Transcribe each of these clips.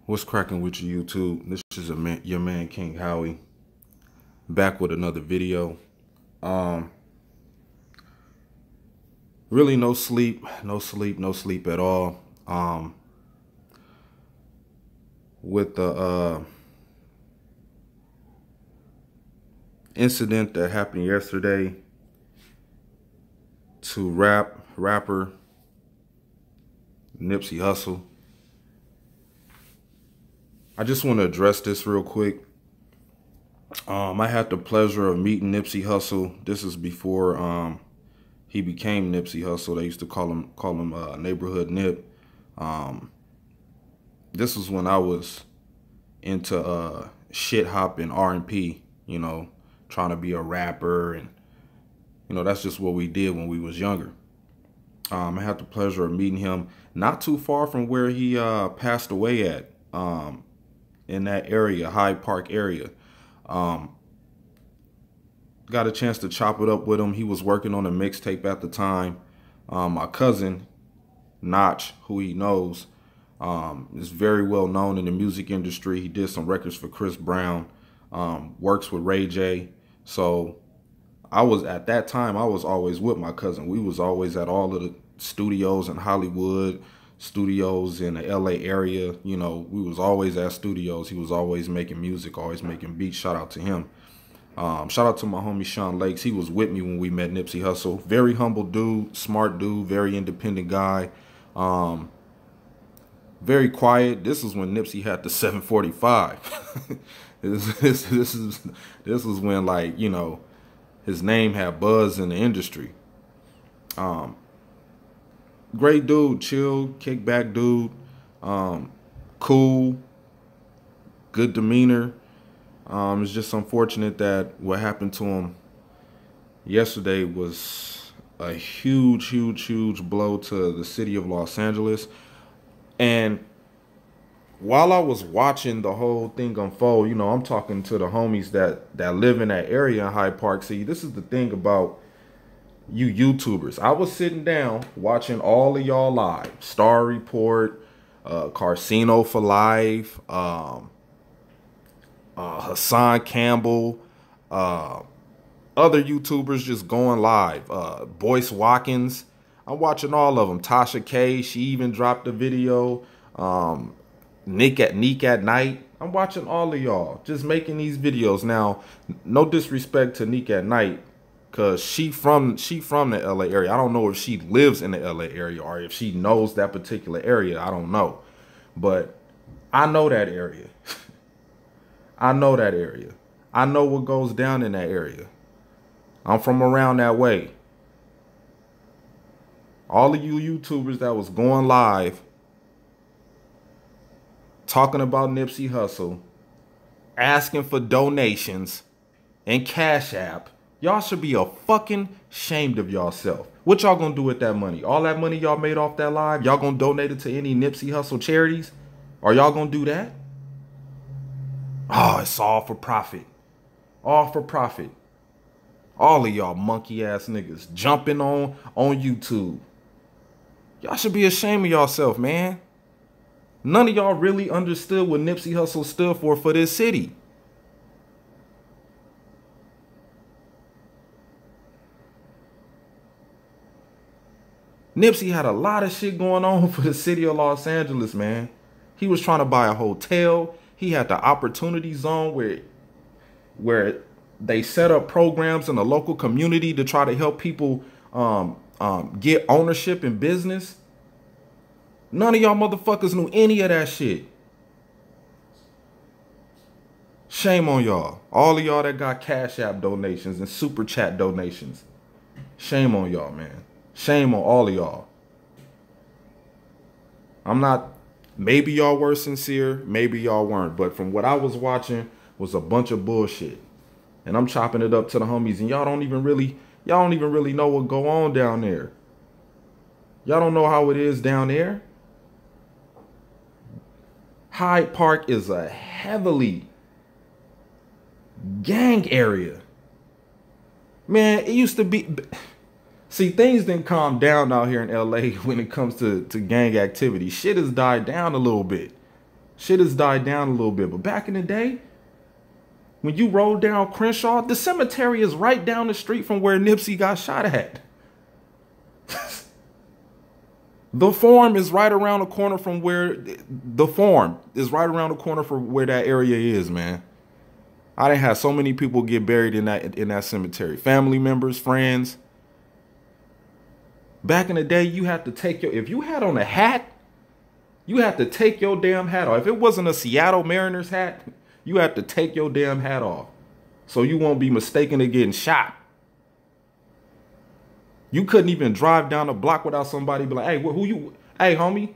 What's cracking with you, YouTube? This is your man King Howie, back with another video. Um, Really no sleep at all. With the incident that happened yesterday to rapper Nipsey Hussle. I just want to address this real quick. I had the pleasure of meeting Nipsey Hussle. This is before he became Nipsey Hussle. They used to call him Neighborhood Nip. This was when I was into shit hop and R&P, trying to be a rapper, and that's just what we did when we was younger. I had the pleasure of meeting him not too far from where he passed away at, in that area, Hyde Park area. Got a chance to chop it up with him. He was working on a mixtape at the time. My cousin, Notch, who he knows, is very well known in the music industry. He did some records for Chris Brown, works with Ray J. So at that time, I was always with my cousin. We was always at all of the studios in Hollywood, studios in the LA area. We was always at studios. He was always making music, always making beats. Shout out to him. Shout out to my homie Sean Lakes. He was with me when we met Nipsey Hussle. Very humble dude, smart dude, very independent guy. Very quiet. This is when Nipsey had the 745. This was when, like, his name had buzz in the industry. Great dude, chill, kickback dude, cool, good demeanor. It's just unfortunate that what happened to him yesterday was a huge blow to the city of Los Angeles. And while I was watching the whole thing unfold, I'm talking to the homies that live in that area in Hyde Park. See, this is the thing about you YouTubers. I was sitting down watching all of y'all live. Star Report, Carcino for Life, Hassan Campbell, other YouTubers just going live. Boyce Watkins. I'm watching all of them. Tasha K, she even dropped a video. Nick at Night. I'm watching all of y'all just making these videos. Now, no disrespect to Nick at Night, because she from the LA area. I don't know if she lives in the LA area or if she knows that particular area. I don't know. But I know that area. I know that area. I know what goes down in that area. I'm from around that way. All of you YouTubers that was going live talking about Nipsey Hussle, asking for donations and Cash App, y'all should be a fucking ashamed of yourself. What y'all gonna do with that money? All that money y'all made off that live, y'all gonna donate it to any Nipsey Hussle charities? Are y'all gonna do that? Oh, it's all for profit. All for profit. All of y'all monkey ass niggas jumping on YouTube. Y'all should be ashamed of yourself, man. None of y'all really understood what Nipsey Hussle stood for this city. Nipsey had a lot of shit going on for the city of Los Angeles, man. He was trying to buy a hotel. He had the opportunity zone where they set up programs in the local community to try to help people get ownership in business. None of y'all motherfuckers knew any of that shit. Shame on y'all. All of y'all that got Cash App donations and Super Chat donations. Shame on y'all, man. Shame on all of y'all. Maybe y'all were sincere, maybe y'all weren't. But from what I was watching was a bunch of bullshit. And I'm chopping it up to the homies, and y'all don't even really know what go on down there. Y'all don't know how it is down there. Hyde Park is a heavily gang area. Man, it used to be... See, things didn't calm down out here in LA when it comes to gang activity. Shit has died down a little bit. Shit has died down a little bit. But back in the day, when you rolled down Crenshaw, the cemetery is right down the street from where Nipsey got shot at. The Forum is right around the corner from where that area is, man. I done had so many people get buried in that cemetery. Family members, friends. Back in the day, you had to if you had on a hat, you had to take your damn hat off. If it wasn't a Seattle Mariners hat, you had to take your damn hat off. So you won't be mistaken to getting shot. You couldn't even drive down the block without somebody be like, hey, homie,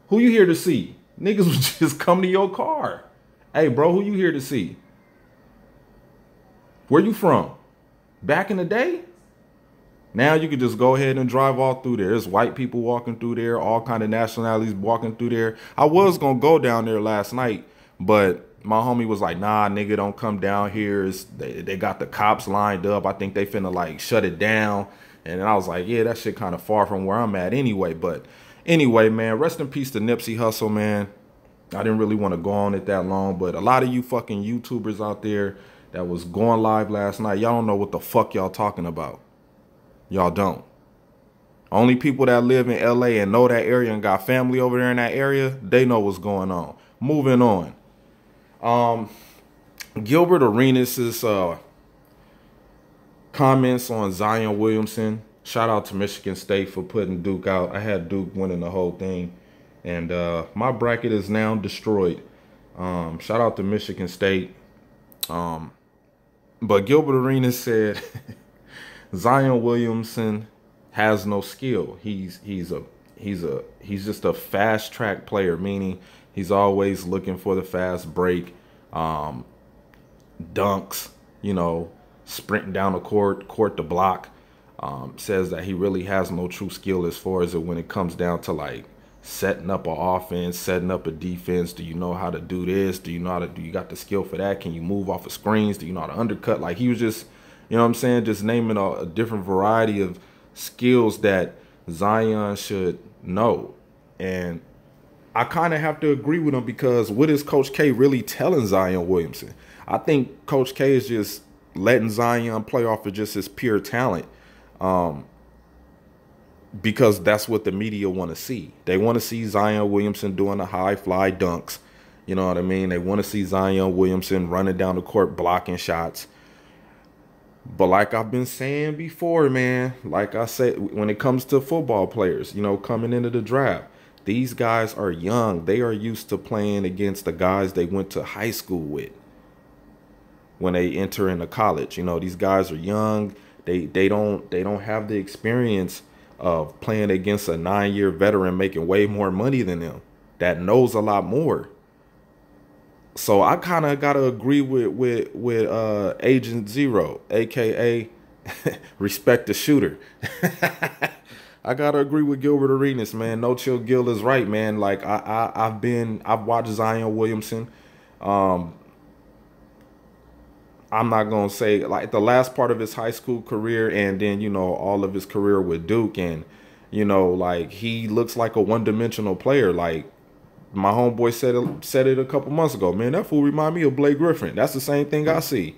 who you here to see? Niggas would just come to your car. Hey, bro, who you here to see? Where you from? Back in the day? Now you can just go ahead and drive all through there. There's white people walking through there, all kind of nationalities walking through there. I was going to go down there last night, but my homie was like, nah, nigga, don't come down here. They got the cops lined up. I think they finna like shut it down. And I was like, yeah, that shit kind of far from where I'm at anyway. But anyway, man, rest in peace to Nipsey Hussle, man. I didn't really want to go on it that long, but a lot of you fucking YouTubers out there that was going live last night, y'all don't know what the fuck y'all talking about. Y'all don't. Only people that live in LA and know that area and got family over there in that area, they know what's going on. Moving on. Gilbert Arenas' comments on Zion Williamson. Shout out to Michigan State for putting Duke out. I had Duke winning the whole thing. And my bracket is now destroyed. Shout out to Michigan State. But Gilbert Arenas said Zion Williamson has no skill. He's just a fast track player, meaning he's always looking for the fast break, dunks, sprinting down the court to block. Says that he really has no true skill as far as when it comes down to like setting up an offense, setting up a defense. Do you know how to do this? Do you got the skill for that? Can you move off of screens? Do you know how to undercut? Like he was just, you know what I'm saying? Just naming a different variety of skills that Zion should know. And I kind of have to agree with him because what is Coach K really telling Zion Williamson? I think Coach K is just letting Zion play off of just his pure talent. Because that's what the media want to see. They want to see Zion Williamson doing the high fly dunks. You know what I mean? They want to see Zion Williamson running down the court, blocking shots. But like I've been saying before, man, like I said, when it comes to football players, coming into the draft, these guys are young. They are used to playing against the guys they went to high school with when they enter into college. These guys are young. They don't have the experience of playing against a 9-year veteran making way more money than them that knows a lot more. So I kind of got to agree with Agent Zero, a.k.a. Respect the Shooter. I got to agree with Gilbert Arenas, man. No Chill Gill is right, man. Like I've watched Zion Williamson. I'm not going to say like the last part of his high school career and then, all of his career with Duke. And, like he looks like a one-dimensional player. Like my homeboy said it a couple months ago. Man, that fool remind me of Blake Griffin. That's the same thing I see.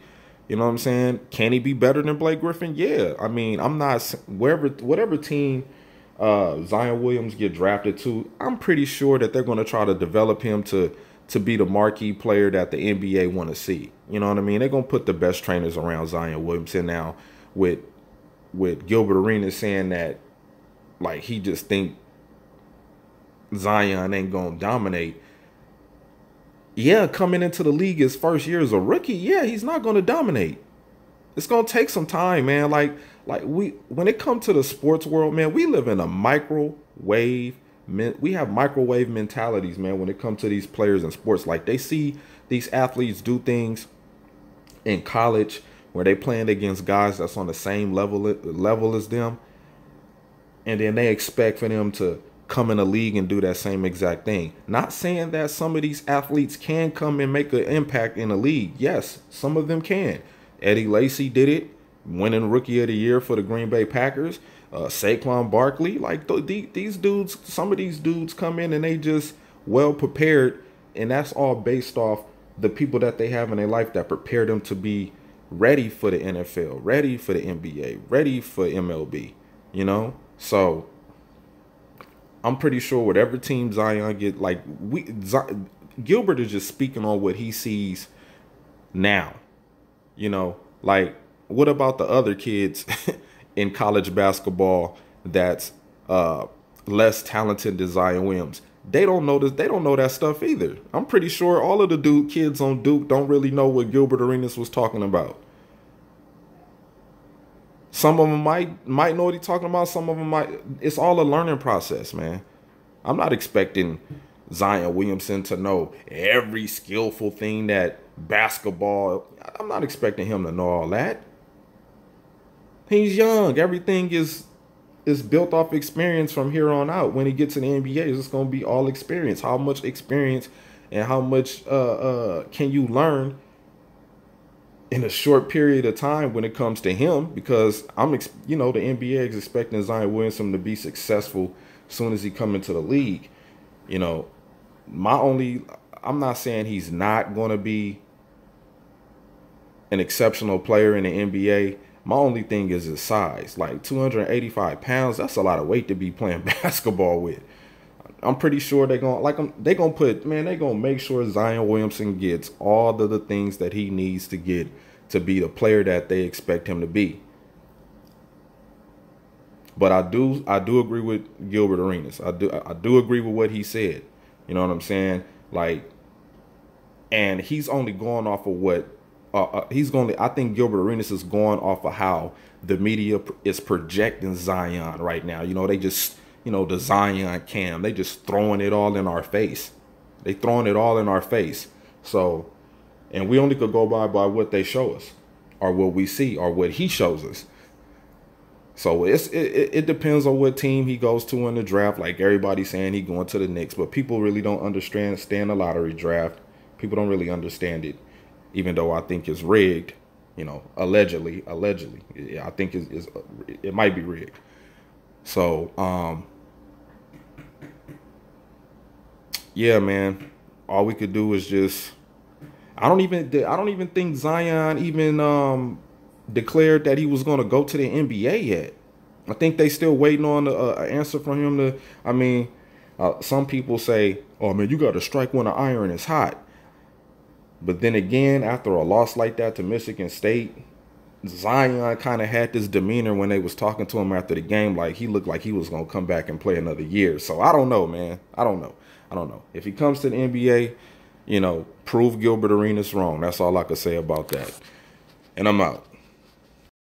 You know what I'm saying? Can he be better than Blake Griffin? Yeah. I mean, I'm not whatever team Zion Williams get drafted to, I'm pretty sure that they're going to try to develop him to be the marquee player that the NBA want to see. You know what I mean? They're going to put the best trainers around Zion Williamson now with Gilbert Arenas saying that, like, he just think Zion ain't going to dominate. Yeah, coming into the league his first year as a rookie, yeah, he's not going to dominate. It's going to take some time, man. When it comes to the sports world, man, we live in a microwave. We have microwave mentalities, man, when it comes to these players in sports. Like they see these athletes do things in college where they playing against guys that's on the same level as them. And then they expect for them to come in the league and do that same exact thing. Not saying that some of these athletes can come and make an impact in the league. Yes, some of them can. Eddie Lacy did it, winning Rookie of the Year for the Green Bay Packers. Saquon Barkley, like these dudes, some of these dudes come in and they just well prepared, and that's all based off the people that they have in their life that prepare them to be ready for the NFL, ready for the NBA, ready for MLB, you know? So I'm pretty sure whatever team Zion get, like Gilbert is just speaking on what he sees now, you know? Like, what about the other kids in college basketball that's less talented than Zion Williams? They don't know this. They don't know that stuff either. I'm pretty sure all of the kids on Duke don't really know what Gilbert Arenas was talking about. Some of them might know what he's talking about. Some of them might. It's all a learning process, man. I'm not expecting Zion Williamson to know every skillful thing that basketball. I'm not expecting him to know all that. He's young. Everything is built off experience from here on out. When he gets in the NBA, it's just going to be all experience. How much experience and how much can you learn in a short period of time when it comes to him? Because the NBA is expecting Zion Williamson to be successful as soon as he come into the league. You know, I'm not saying he's not going to be an exceptional player in the NBA. My only thing is his size. Like 285 pounds, that's a lot of weight to be playing basketball with. I'm pretty sure they're gonna make sure Zion Williamson gets all of the things that he needs to get to be the player that they expect him to be. But I do agree with Gilbert Arenas. I do agree with what he said. You know what I'm saying? Like, and he's only going off of what I think Gilbert Arenas is going off of how the media is projecting Zion right now. You know, they just, the Zion cam, they just throwing it all in our face. They throwing it all in our face. So, and we only could go by what they show us or what we see or what he shows us. So it depends on what team he goes to in the draft. Like everybody's saying he going to the Knicks, but people really don't understand the lottery draft. People don't really understand it. Even though I think it's rigged, allegedly, I think it might be rigged. So, yeah, man, all we could do is just, I don't even think Zion even declared that he was going to go to the NBA yet. I think they still waiting on an answer from him some people say, oh man, you got to strike when the iron is hot. But then again, after a loss like that to Michigan State, Zion kind of had this demeanor when they was talking to him after the game, like he looked like he was going to come back and play another year. So I don't know, man. I don't know. If he comes to the NBA, prove Gilbert Arenas wrong. That's all I could say about that. And I'm out.